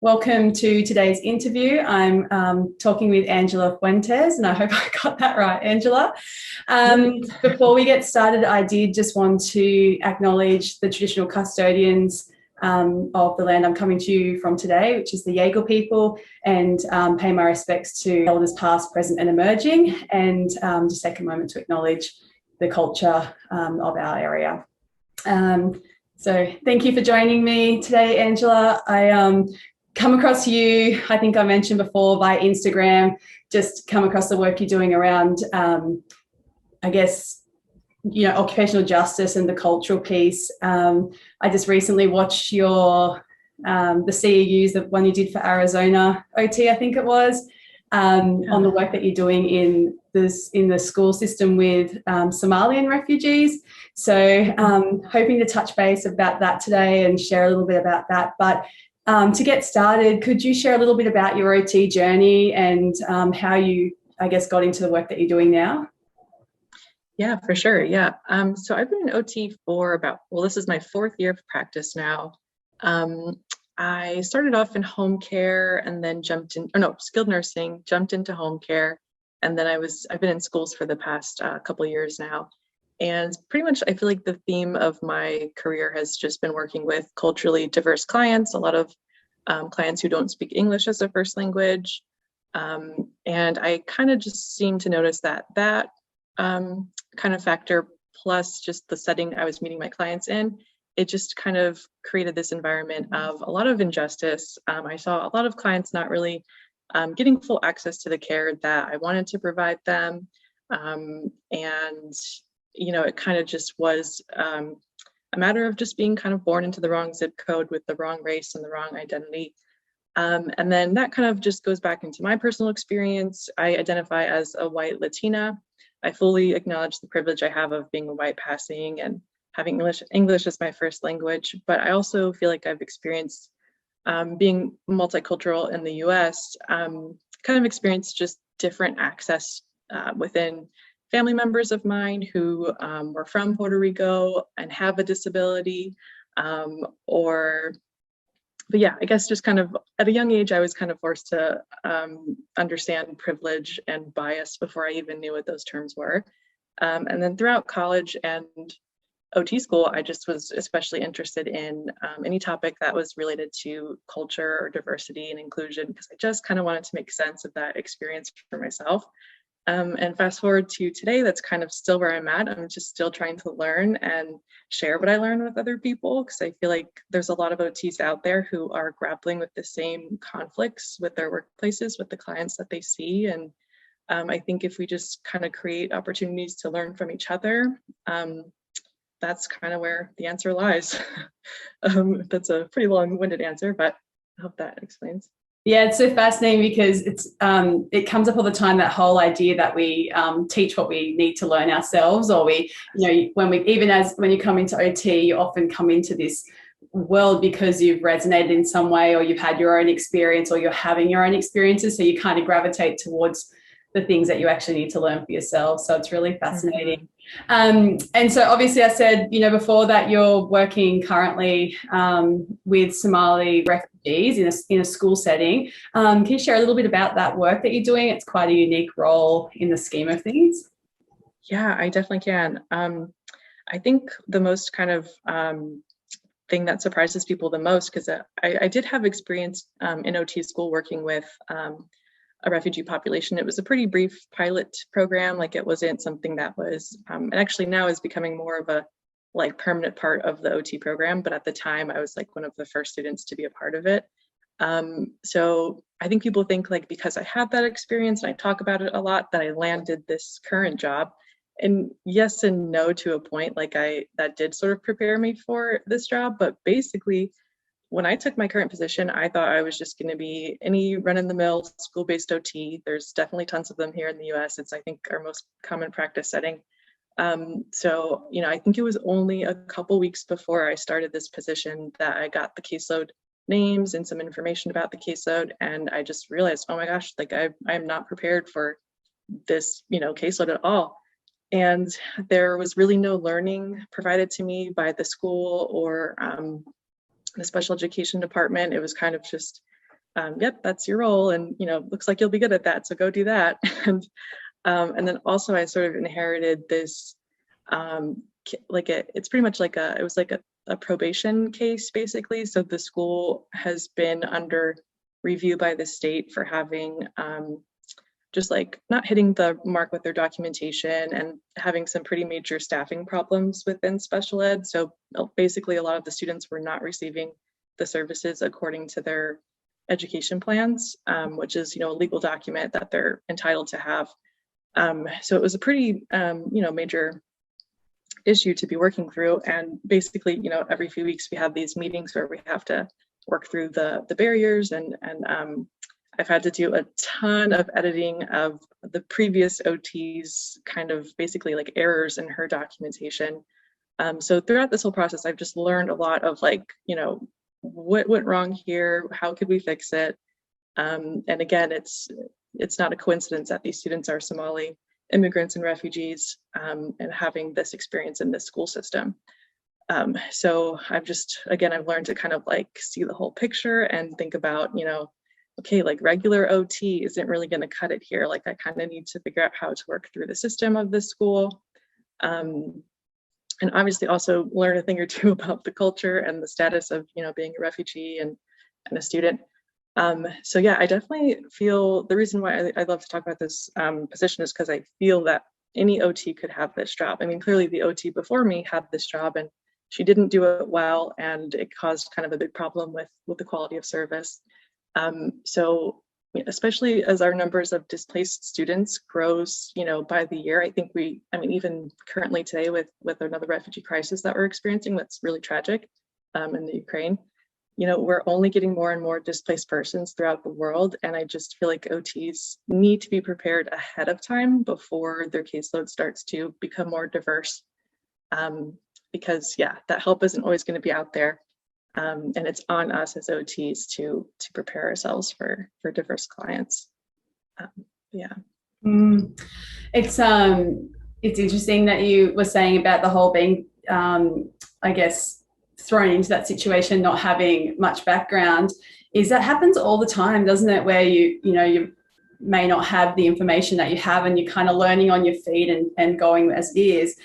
Welcome to today's interview. I'm talking with Angela Fuentes, and I hope I got that right, Angela. Before we get started, I did just want to acknowledge the traditional custodians of the land I'm coming to you from today, which is the Yaegl people, and pay my respects to elders past, present and emerging, and just take a moment to acknowledge the culture of our area. So thank you for joining me today, Angela. I come across you, I think I mentioned before, by Instagram, just come across the work you're doing around, I guess, occupational justice and the cultural piece. I just recently watched your, the CEUs, the one you did for Arizona OT, I think it was, on the work that you're doing in the school system with Somalian refugees. So hoping to touch base about that today and share a little bit about that. But to get started, could you share a little bit about your OT journey and how you, I guess, got into the work that you're doing now? Yeah, for sure. Yeah. So I've been in OT for this is my 4th year of practice now. I started off in home care and then skilled nursing, jumped into home care. And then I've been in schools for the past couple of years now. And pretty much, I feel like the theme of my career has just been working with culturally diverse clients, a lot of clients who don't speak English as their first language. And I kind of just seem to notice that kind of factor, plus just the setting I was meeting my clients in, it just kind of created this environment of a lot of injustice. I saw a lot of clients not really getting full access to the care that I wanted to provide them. It kind of just was a matter of just being kind of born into the wrong zip code with the wrong race and the wrong identity. And then that kind of just goes back into my personal experience. I identify as a white Latina. I fully acknowledge the privilege I have of being a white passing and having English as my first language, but I also feel like I've experienced being multicultural in the US, kind of experienced just different access within family members of mine who were from Puerto Rico and have a disability, but yeah, I guess just kind of at a young age, I was kind of forced to understand privilege and bias before I even knew what those terms were. And then throughout college and OT school, I just was especially interested in any topic that was related to culture or diversity and inclusion, because I just kind of wanted to make sense of that experience for myself. And fast forward to today, that's kind of still where I'm at. I'm just still trying to learn and share what I learn with other people, because I feel like there's a lot of OTs out there who are grappling with the same conflicts with their workplaces, with the clients that they see. And I think if we just kind of create opportunities to learn from each other, that's kind of where the answer lies. That's a pretty long-winded answer, but I hope that explains. Yeah, it's so fascinating because it comes up all the time, that whole idea that we teach what we need to learn ourselves, or when you come into OT, you often come into this world because you've resonated in some way, or you've had your own experience, or you're having your own experiences. So you kind of gravitate towards the things that you actually need to learn for yourself. So it's really fascinating. And so obviously I said, before that you're working currently with Somali refugees in a school setting. Can you share a little bit about that work that you're doing? It's quite a unique role in the scheme of things. Yeah, I definitely can. I think the most kind of thing that surprises people the most, because I did have experience in OT school working with a refugee population. It was a pretty brief pilot program. Like, it wasn't something that was, and actually now is becoming more of a permanent part of the OT program. But at the time I was one of the first students to be a part of it. So I think people think because I had that experience and I talk about it a lot, that I landed this current job. And yes and no to a point. That did sort of prepare me for this job. But basically, when I took my current position, I thought I was just going to be any run-in-the-mill school-based OT. There's definitely tons of them here in the US. It's, I think, our most common practice setting. So, I think it was only a couple weeks before I started this position that I got the caseload names and some information about the caseload. And I just realized, oh my gosh, I'm not prepared for this, caseload at all. And there was really no learning provided to me by the school or the special education department. It was kind of just yep, that's your role, and looks like you'll be good at that, so go do that. And then also I sort of inherited this, it's pretty much like it was like a probation case basically. So the school has been under review by the state for having just like not hitting the mark with their documentation and having some pretty major staffing problems within special ed. So basically a lot of the students were not receiving the services according to their education plans, which is, a legal document that they're entitled to have. So it was a pretty, major issue to be working through. And basically, every few weeks we have these meetings where we have to work through the barriers, and I've had to do a ton of editing of the previous OT's kind of basically like errors in her documentation. So throughout this whole process, I've just learned a lot of like, what went wrong here? How could we fix it? And again, it's not a coincidence that these students are Somali immigrants and refugees, and having this experience in this school system. So I've learned to kind of like see the whole picture and think about, okay, like regular OT isn't really going to cut it here. Like I kind of need to figure out how to work through the system of this school. And obviously also learn a thing or two about the culture and the status of, being a refugee and a student. So yeah, I definitely feel the reason why I love to talk about this position is because I feel that any OT could have this job. I mean, clearly the OT before me had this job and she didn't do it well, and it caused kind of a big problem with the quality of service. So especially as our numbers of displaced students grows, by the year, I think even currently today with another refugee crisis that we're experiencing, that's really tragic in the Ukraine, we're only getting more and more displaced persons throughout the world. And I just feel like OTs need to be prepared ahead of time before their caseload starts to become more diverse. Because that help isn't always going to be out there. And it's on us as OTs to prepare ourselves for diverse clients. It's interesting that you were saying about the whole being, I guess, thrown into that situation, not having much background. Is that happens all the time, doesn't it? Where you may not have the information that you have, and you're kind of learning on your feet and going as it is.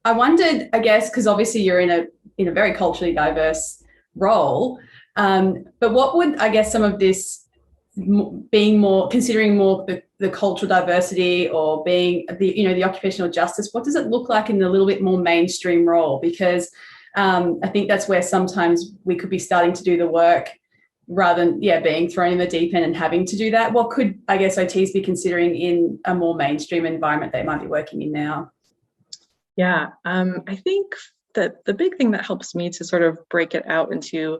I wondered, I guess, because obviously you're in a very culturally diverse role, but what would, I guess, some of this being more, considering more the cultural diversity or being the occupational justice, what does it look like in a little bit more mainstream role? Because I think that's where sometimes we could be starting to do the work rather than being thrown in the deep end and having to do that. What could, I guess, OTs be considering in a more mainstream environment they might be working in now? Yeah, I think that the big thing that helps me to sort of break it out into,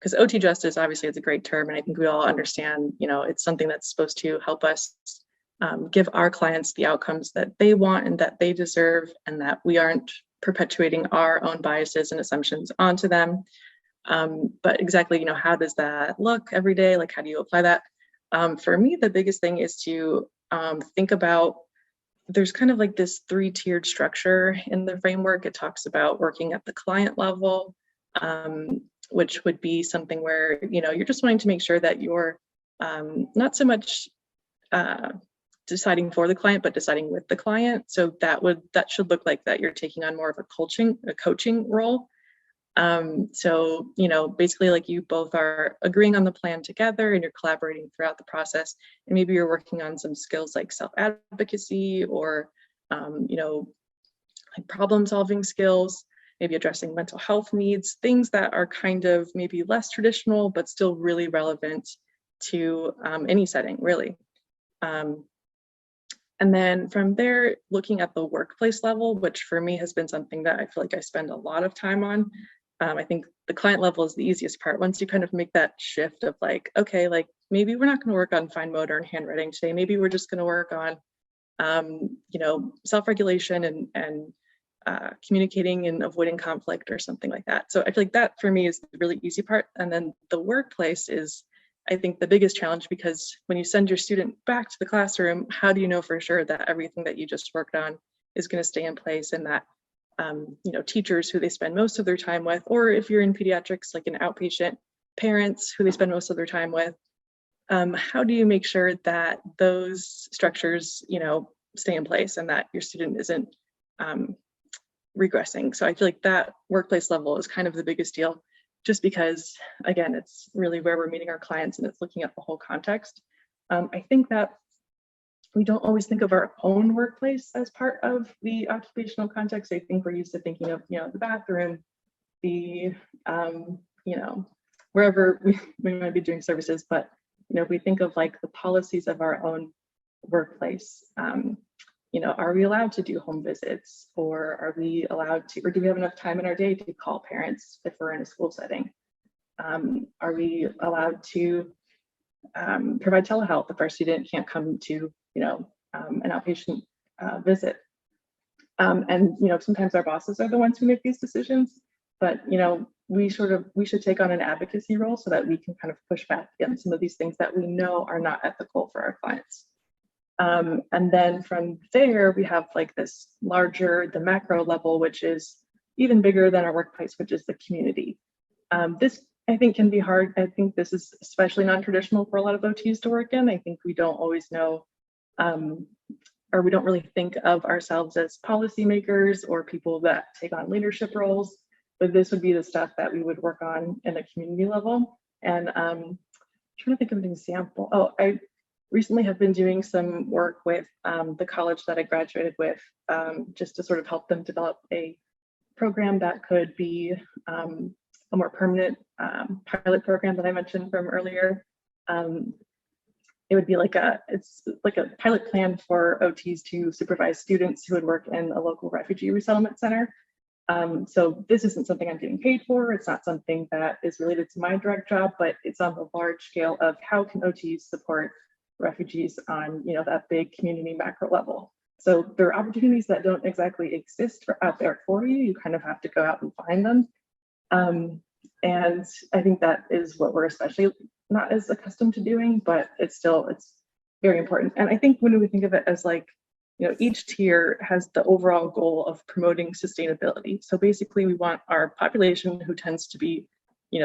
because OT justice obviously is a great term, and I think we all understand, it's something that's supposed to help us give our clients the outcomes that they want and that they deserve, and that we aren't perpetuating our own biases and assumptions onto them. But exactly, how does that look every day? Like, how do you apply that? For me, the biggest thing is to think about, there's kind of like this 3-tiered structure in the framework. It talks about working at the client level, which would be something where, you're just wanting to make sure that you're not so much deciding for the client, but deciding with the client. So that should look like that you're taking on more of a coaching role. So, basically like you both are agreeing on the plan together and you're collaborating throughout the process. And maybe you're working on some skills like self-advocacy or, like problem solving skills, maybe addressing mental health needs, things that are kind of maybe less traditional, but still really relevant to any setting, really. And then from there, looking at the workplace level, which for me has been something that I feel like I spend a lot of time on. I think the client level is the easiest part. Once you kind of make that shift of like, okay, like maybe we're not going to work on fine motor and handwriting today. Maybe we're just going to work on, self-regulation and communicating and avoiding conflict or something like that. So I feel like that for me is the really easy part. And then the workplace is, I think, the biggest challenge, because when you send your student back to the classroom, how do you know for sure that everything that you just worked on is going to stay in place, and that teachers who they spend most of their time with, or if you're in pediatrics, like an outpatient, parents who they spend most of their time with. How do you make sure that those structures, stay in place and that your student isn't regressing? So I feel like that workplace level is kind of the biggest deal, just because, again, it's really where we're meeting our clients and it's looking at the whole context. I think that we don't always think of our own workplace as part of the occupational context. I think we're used to thinking of, the bathroom, the, wherever we might be doing services, but, if we think of like the policies of our own workplace, are we allowed to do home visits, or are we allowed to, or do we have enough time in our day to call parents if we're in a school setting? Are we allowed to provide telehealth if our student can't come to, an outpatient visit? And, sometimes our bosses are the ones who make these decisions, but, we should take on an advocacy role so that we can kind of push back against some of these things that we know are not ethical for our clients. And then from there, we have like this larger, the macro level, which is even bigger than our workplace, which is the community. This, I think, can be hard. I think this is especially non-traditional for a lot of OTs to work in. I think we don't always know, or we don't really think of ourselves as policymakers or people that take on leadership roles, but this would be the stuff that we would work on in a community level. And I'm trying to think of an example. Oh, I recently have been doing some work with the college that I graduated with, just to sort of help them develop a program that could be a more permanent pilot program that I mentioned from earlier. It would be it's like a pilot plan for OTs to supervise students who would work in a local refugee resettlement center. So this isn't something I'm getting paid for. It's not something that is related to my direct job, but it's on the large scale of how can OTs support refugees on, that big community macro level. So there are opportunities that don't exactly exist out there for you. You kind of have to go out and find them. And I think that is what we're especially not as accustomed to doing, but it's very important. And I think when we think of it as like, each tier has the overall goal of promoting sustainability. So basically we want our population who tends to be,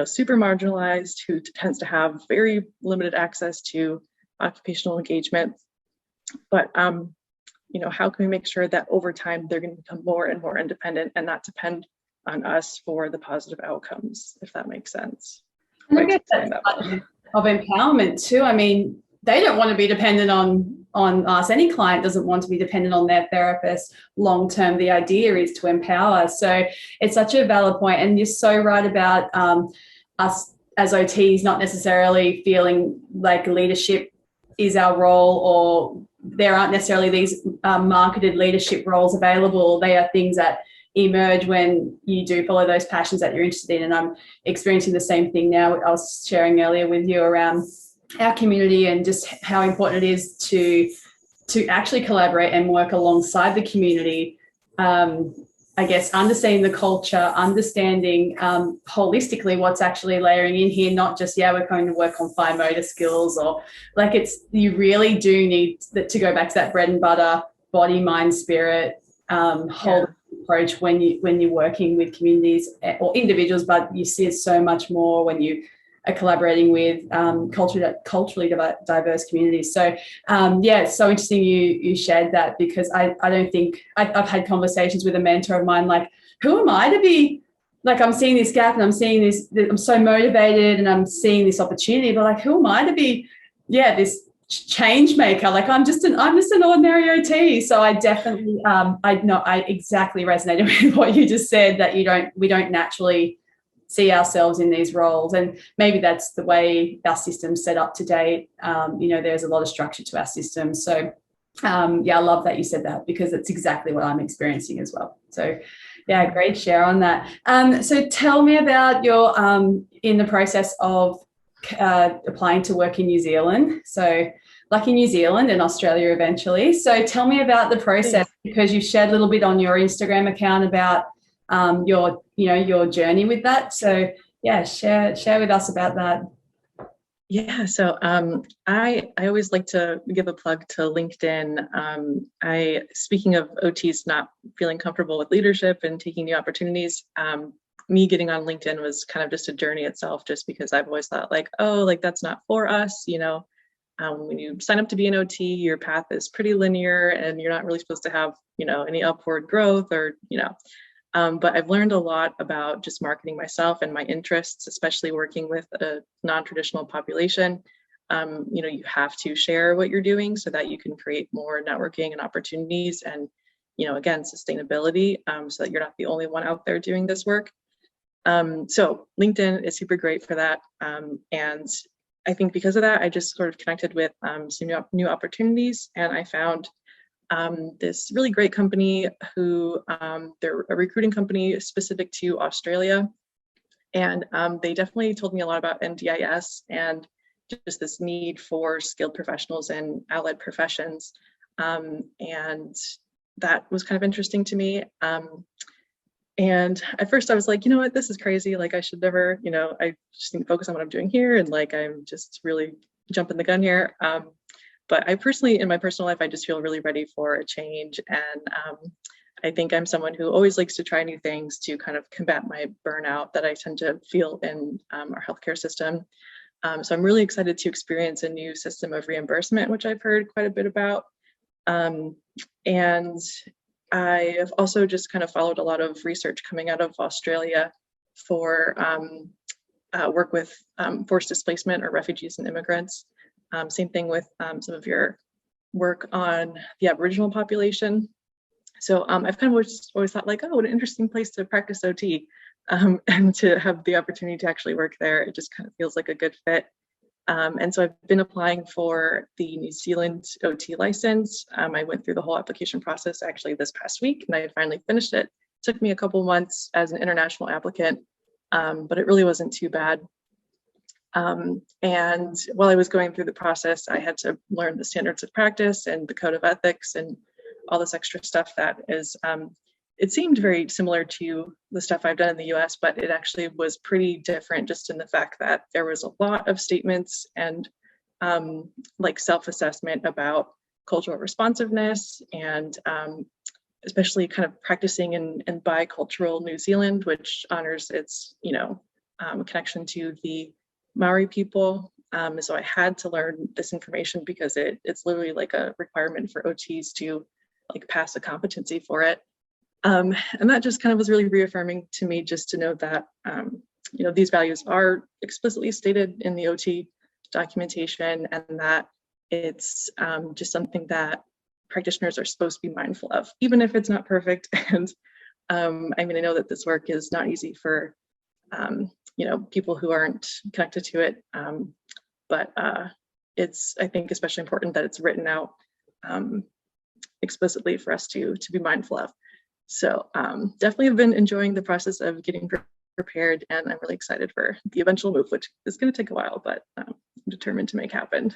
super marginalized, who tends to have very limited access to occupational engagement. But, how can we make sure that over time they're going to become more and more independent and not depend on us for the positive outcomes, if that makes sense. And I guess that's of empowerment too. I mean, they don't want to be dependent on us. Any client doesn't want to be dependent on their therapist long term. The idea is to empower. So it's such a valid point. And you're so right about us as OTs not necessarily feeling like leadership is our role, or there aren't necessarily these marketed leadership roles available. They are things that emerge when you do follow those passions that you're interested in. And I'm experiencing the same thing now. I was sharing earlier with you around our community and just how important it is to actually collaborate and work alongside the community. I guess understanding the culture, understanding holistically what's actually layering in here, not just, we're going to work on fine motor skills, or you really do need to go back to that bread and butter, body, mind, spirit, whole approach when you're working with communities or individuals, but you see it so much more when you are collaborating with culturally diverse communities. So it's so interesting you shared that, because I don't think I've had conversations with a mentor of mine, like, who am I to be, like, I'm seeing this gap and I'm seeing this, I'm so motivated and I'm seeing this opportunity, but like, who am I to be this change maker? Like, I'm just an ordinary OT. So I definitely I exactly resonated with what you just said, that we don't naturally see ourselves in these roles, and maybe that's the way our system's set up to date. There's a lot of structure to our system. So I love that you said that, because it's exactly what I'm experiencing as well. So great share on that. So tell me about your in the process of applying to work in New Zealand. So lucky New Zealand and Australia eventually. So tell me about the process, because you shared a little bit on your Instagram account about your journey with that. So share with us about that. So I always like to give a plug to LinkedIn. Speaking of OTs not feeling comfortable with leadership and taking new opportunities, me getting on LinkedIn was kind of just a journey itself, just because I've always thought like, oh, like that's not for us, you know. When you sign up to be an OT, your path is pretty linear and you're not really supposed to have, you know, any upward growth or, you know. But I've learned a lot about just marketing myself and my interests, especially working with a non-traditional population. You know, you have to share what you're doing so that you can create more networking and opportunities and, you know, again, sustainability, so that you're not the only one out there doing this work. So LinkedIn is super great for that. And I think because of that, I just sort of connected with some new opportunities, and I found this really great company who they're a recruiting company specific to Australia. And they definitely told me a lot about NDIS and just this need for skilled professionals in allied professions. And that was kind of interesting to me. And at first I was like, you know what, this is crazy. Like I should never, you know, I just need to focus on what I'm doing here. And like, I'm just really jumping the gun here. But I personally, in my personal life, I just feel really ready for a change. And I think I'm someone who always likes to try new things to kind of combat my burnout that I tend to feel in our healthcare system. So I'm really excited to experience a new system of reimbursement, which I've heard quite a bit about. And I have also just kind of followed a lot of research coming out of Australia for work with forced displacement or refugees and immigrants. Same thing with some of your work on the Aboriginal population. So I've kind of always thought like, oh, what an interesting place to practice OT, and to have the opportunity to actually work there. It just kind of feels like a good fit. And so I've been applying for the New Zealand OT license. I went through the whole application process actually this past week, and I finally finished it. It took me a couple months as an international applicant, but it really wasn't too bad. And while I was going through the process, I had to learn the standards of practice and the code of ethics and all this extra stuff that is, it seemed very similar to the stuff I've done in the US, but it actually was pretty different just in the fact that there was a lot of statements and like self-assessment about cultural responsiveness and especially kind of practicing in bicultural New Zealand, which honors its, you know, connection to the Maori people. So I had to learn this information because it's literally like a requirement for OTs to like pass a competency for it. And that just kind of was really reaffirming to me just to know that, you know, these values are explicitly stated in the OT documentation and that it's just something that practitioners are supposed to be mindful of, even if it's not perfect. And I mean, I know that this work is not easy for, you know, people who aren't connected to it. But it's, I think, especially important that it's written out explicitly for us to be mindful of. So definitely have been enjoying the process of getting prepared, and I'm really excited for the eventual move, which is going to take a while, but I'm determined to make happen.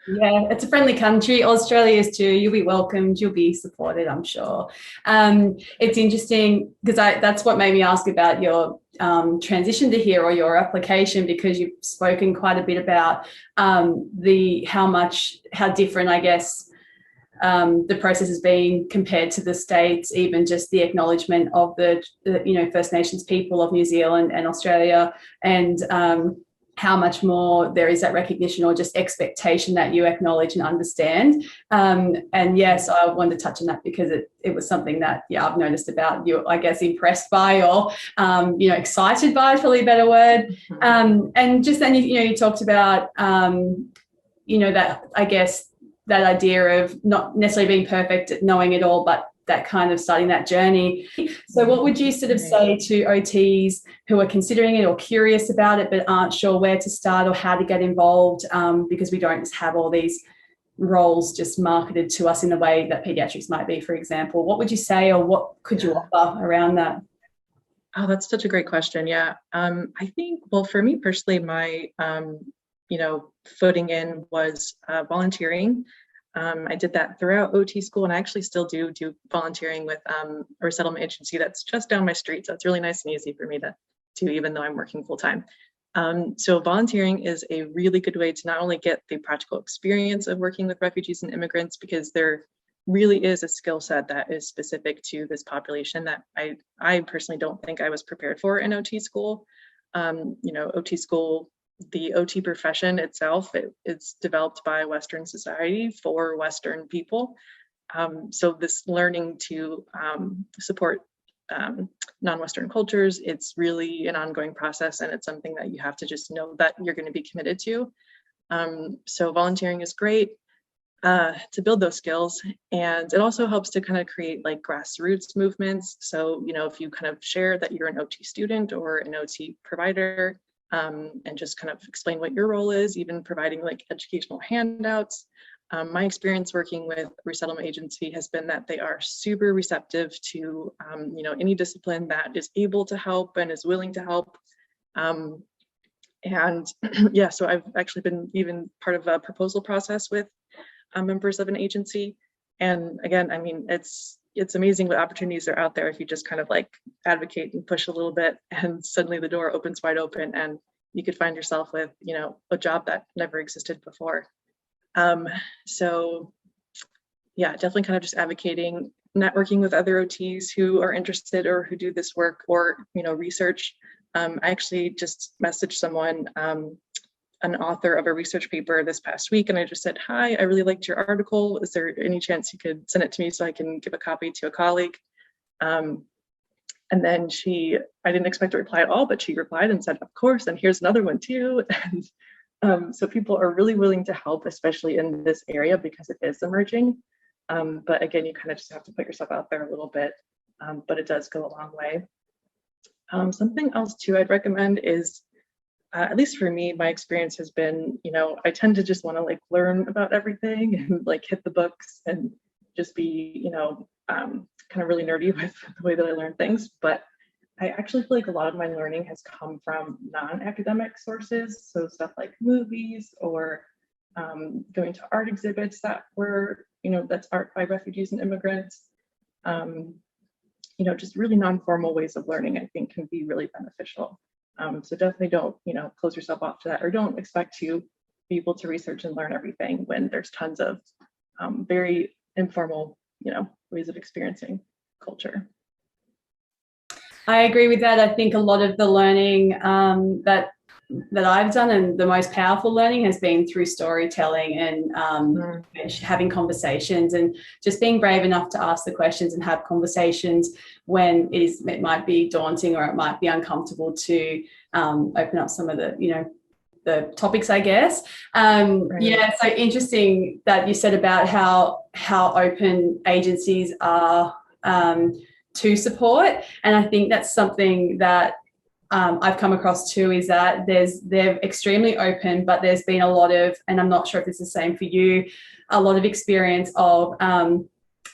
Yeah, it's a friendly country. Australia is too. You'll be welcomed. You'll be supported, I'm sure. It's interesting because that's what made me ask about your transition to here or your application, because you've spoken quite a bit about how different, I guess, the process has been compared to the States, even just the acknowledgement of the you know, First Nations people of New Zealand and Australia, and how much more there is that recognition or just expectation that you acknowledge and understand. And yes, I wanted to touch on that because it was something that, yeah, I've noticed about you, I guess, impressed by, or, you know, excited by is probably a better word. And just then, you know, you talked about, you know, that, I guess, that idea of not necessarily being perfect at knowing it all, but that kind of starting that journey. So what would you sort of say to OTs who are considering it or curious about it but aren't sure where to start or how to get involved, because we don't just have all these roles just marketed to us in the way that pediatrics might be, for example? What would you say, or what could you offer around that? Oh, that's such a great question. Yeah. I think, well, for me personally, my, you know, footing in was volunteering. I did that throughout OT school, and I actually still do volunteering with a resettlement agency that's just down my street. So it's really nice and easy for me to do, even though I'm working full time. So volunteering is a really good way to not only get the practical experience of working with refugees and immigrants, because they're really is a skill set that is specific to this population that I personally don't think I was prepared for in OT school. OT school, the OT profession itself, it's developed by Western society for Western people. So this learning to support non-Western cultures, it's really an ongoing process, and it's something that you have to just know that you're going to be committed to. So volunteering is great to build those skills, and it also helps to kind of create like grassroots movements. So, if you kind of share that you're an OT student or an OT provider, and just kind of explain what your role is, even providing like educational handouts. My experience working with resettlement agency has been that they are super receptive to, any discipline that is able to help and is willing to help. And yeah, so I've actually been even part of a proposal process with members of an agency. And again, I mean, it's amazing what opportunities are out there if you just kind of like advocate and push a little bit, and suddenly the door opens wide open and you could find yourself with, a job that never existed before. So yeah, definitely kind of just advocating, networking with other OTs who are interested or who do this work, or, research. I actually just messaged someone, an author of a research paper this past week, and I just said, hi, I really liked your article. Is there any chance you could send it to me so I can give a copy to a colleague? And then I didn't expect a reply at all, but she replied and said, of course, and here's another one too. And so people are really willing to help, especially in this area, because it is emerging. But again, you kind of just have to put yourself out there a little bit, but it does go a long way. Something else too I'd recommend is, at least for me, my experience has been, I tend to just want to like learn about everything and like hit the books and just be, kind of really nerdy with the way that I learn things. But I actually feel like a lot of my learning has come from non-academic sources. So stuff like movies, or going to art exhibits that were, that's art by refugees and immigrants. Just really non-formal ways of learning, I think, can be really beneficial. So definitely don't, close yourself off to that, or don't expect to be able to research and learn everything when there's tons of very informal, ways of experiencing culture. I agree with that. I think a lot of the learning that I've done, and the most powerful learning, has been through storytelling and having conversations, and just being brave enough to ask the questions and have conversations when it might be daunting, or it might be uncomfortable to open up some of the topics, I guess. Right. Yeah, so interesting that you said about how open agencies are to support, and I think that's something that I've come across too, is that they're extremely open, but there's been a lot of, and I'm not sure if it's the same for you, a lot of experience of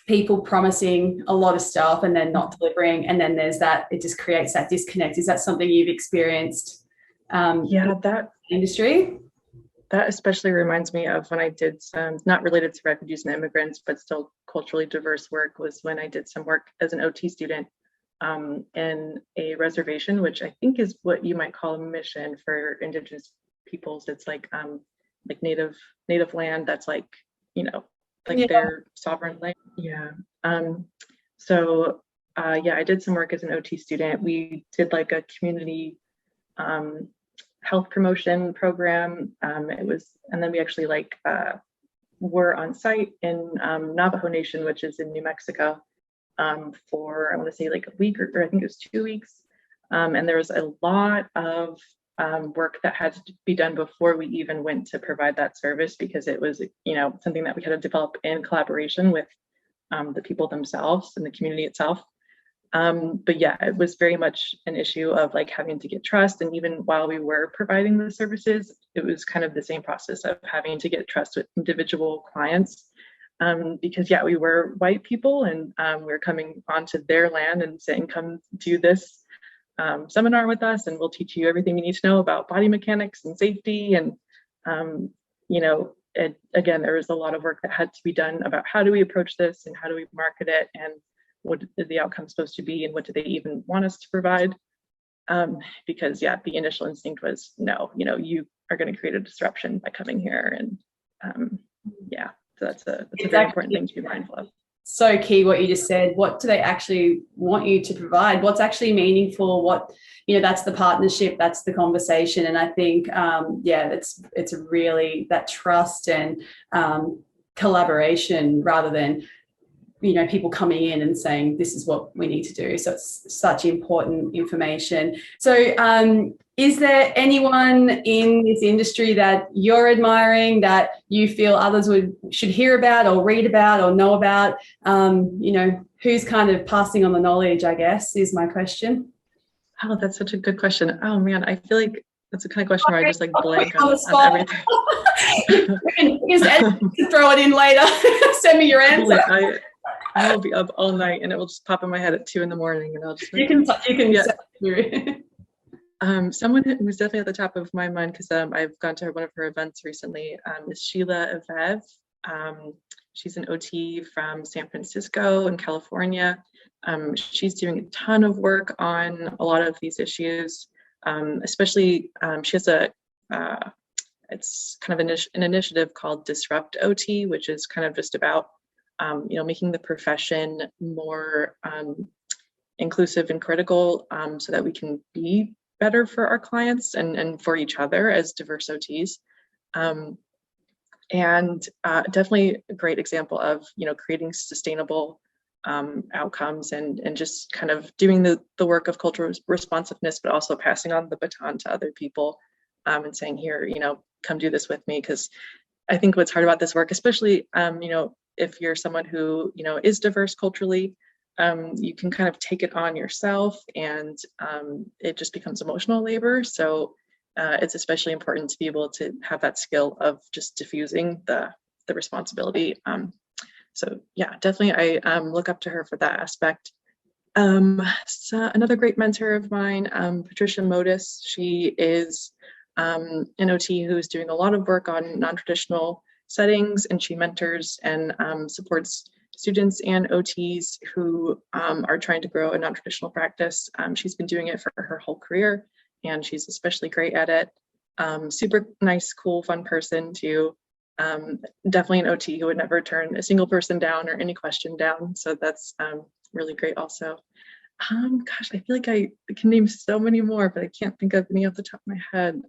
people promising a lot of stuff and then not delivering, and then there's that, it just creates that disconnect. Is that something you've experienced? Yeah, that industry. That especially reminds me of when I did some, not related to refugees and immigrants, but still culturally diverse work, was when I did some work as an OT student in a reservation, which I think is what you might call a mission for Indigenous peoples. It's like native land that's like, their sovereign land. Yeah. So I did some work as an OT student. We did like a community health promotion program. And then we actually were on site in Navajo Nation, which is in New Mexico, for, I want to say like a week, or I think it was 2 weeks. And there was a lot of work that had to be done before we even went to provide that service, because it was, something that we had to develop in collaboration with the people themselves and the community itself. But yeah, it was very much an issue of like having to get trust. And even while we were providing the services, it was kind of the same process of having to get trust with individual clients. Because we were white people, and we were coming onto their land and saying, come do this seminar with us, and we'll teach you everything you need to know about body mechanics and safety. And, again, there was a lot of work that had to be done about how do we approach this and how do we market it, and what is the outcome supposed to be, and what do they even want us to provide? Because the initial instinct was, no, you are going to create a disruption by coming here. And So that's a very important thing to be mindful of. So key what you just said. What do they actually want you to provide? What's actually meaningful? What, that's the partnership, that's the conversation. And I think, it's really that trust and collaboration rather than, people coming in and saying, this is what we need to do. So it's such important information. So is there anyone in this industry that you're admiring that you feel others should hear about or read about or know about? Who's kind of passing on the knowledge, I guess, is my question. Oh, that's such a good question. Oh man, I feel like that's the kind of question where I just like blank on everything. You can throw it in later. Send me your answer. I will be up all night and it will just pop in my head at 2 a.m. and I'll just. You can someone who was definitely at the top of my mind because I've gone to one of her events recently is Sheila Avev. She's an OT from San Francisco in California. She's doing a ton of work on a lot of these issues, especially she has it's kind of an initiative called Disrupt OT, which is kind of just about making the profession more inclusive and critical so that we can be better for our clients and for each other as diverse OTs. Definitely a great example of, creating sustainable outcomes and just kind of doing the work of cultural responsiveness, but also passing on the baton to other people and saying, here, come do this with me. Because I think what's hard about this work, especially, if you're someone who, is diverse culturally, you can kind of take it on yourself and it just becomes emotional labor. So it's especially important to be able to have that skill of just diffusing the responsibility. So yeah, definitely I look up to her for that aspect. So another great mentor of mine, Patricia Modis, she is an OT who's doing a lot of work on non-traditional settings, and she mentors and supports students and OTs who are trying to grow a non-traditional practice. She's been doing it for her whole career, and she's especially great at it. Super nice, cool, fun person too. Definitely an OT who would never turn a single person down or any question down. So that's really great also. Gosh, I feel like I can name so many more, but I can't think of any off the top of my head.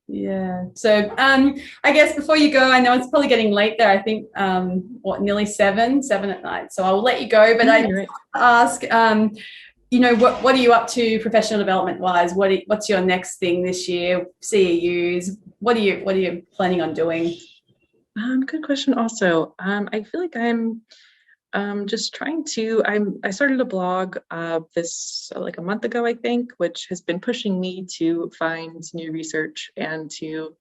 Yeah. So I guess before you go, I know it's probably getting late there. I think nearly seven at night. So I will let you go. But I right. ask, what are you up to professional development wise? What's your next thing this year? CEUs. What are you planning on doing? Good question. Also, I feel like I'm just trying to. I started a blog this like a month ago, I think, which has been pushing me to find new research and to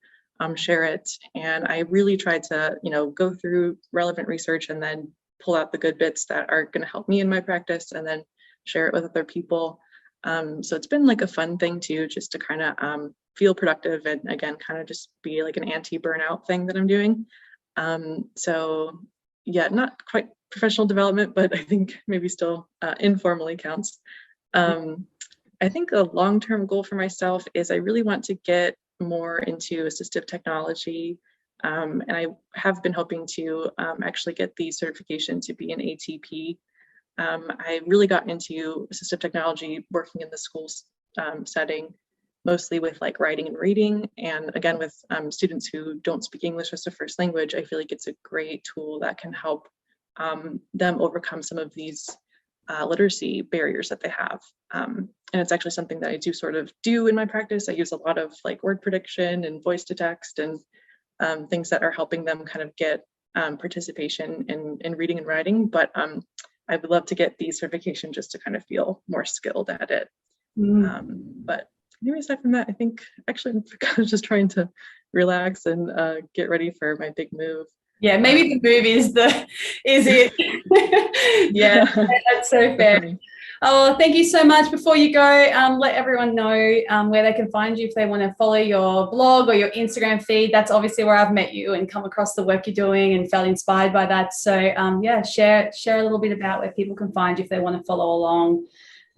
share it. And I really try to, go through relevant research and then pull out the good bits that are going to help me in my practice, and then share it with other people. So it's been like a fun thing too, just to kind of feel productive and again, kind of just be like an anti-burnout thing that I'm doing. So yeah, not quite professional development, but I think maybe still informally counts. I think a long-term goal for myself is I really want to get more into assistive technology. And I have been hoping to actually get the certification to be an ATP. I really got into assistive technology working in the school setting, mostly with like writing and reading. And again, with students who don't speak English as a first language, I feel like it's a great tool that can help them overcome some of these literacy barriers that they have. And it's actually something that I do sort of do in my practice. I use a lot of like word prediction and voice to text and things that are helping them kind of get participation in reading and writing. But I would love to get the certification just to kind of feel more skilled at it. But maybe aside from that, I think actually I'm kind of just trying to relax and get ready for my big move. Yeah, maybe the move is it. Yeah, that's so fair. Definitely. Oh, thank you so much. Before you go, let everyone know where they can find you if they want to follow your blog or your Instagram feed. That's obviously where I've met you and come across the work you're doing and felt inspired by that. So yeah, share a little bit about where people can find you if they want to follow along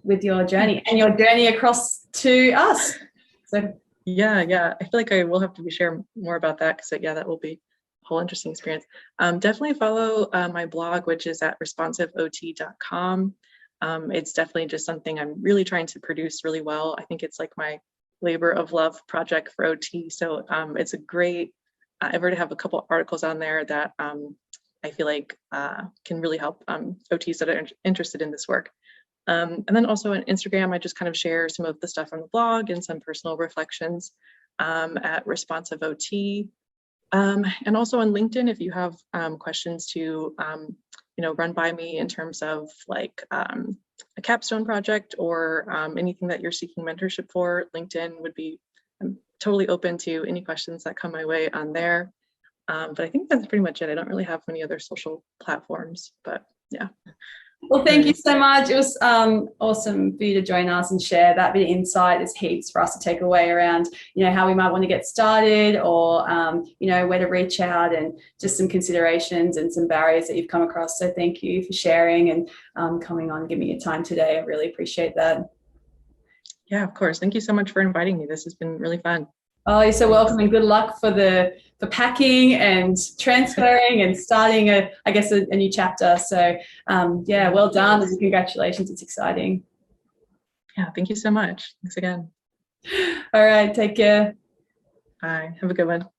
with your journey and your journey across to us. So yeah, I feel like I will have to be sharing more about that because that will be whole interesting experience. Definitely follow my blog, which is at responsiveot.com. It's definitely just something I'm really trying to produce really well. I think it's like my labor of love project for OT. So it's a great, I've already have a couple articles on there that I feel like can really help OTs that are interested in this work. And then also on Instagram, I just kind of share some of the stuff on the blog and some personal reflections at responsiveot. And also on LinkedIn, if you have questions to run by me in terms of like a capstone project or anything that you're seeking mentorship for, LinkedIn would be, I'm totally open to any questions that come my way on there. But I think that's pretty much it. I don't really have many other social platforms, but yeah. Well, thank you so much. It was awesome for you to join us and share that bit of insight. There's heaps for us to take away around, how we might want to get started or, where to reach out and just some considerations and some barriers that you've come across. So thank you for sharing and coming on and giving me your time today. I really appreciate that. Yeah, of course. Thank you so much for inviting me. This has been really fun. Oh, you're so welcome, and good luck for packing and transferring and starting a new chapter. So yeah, well done and congratulations. It's exciting. Yeah, thank you so much. Thanks again. All right, take care. Bye. Have a good one.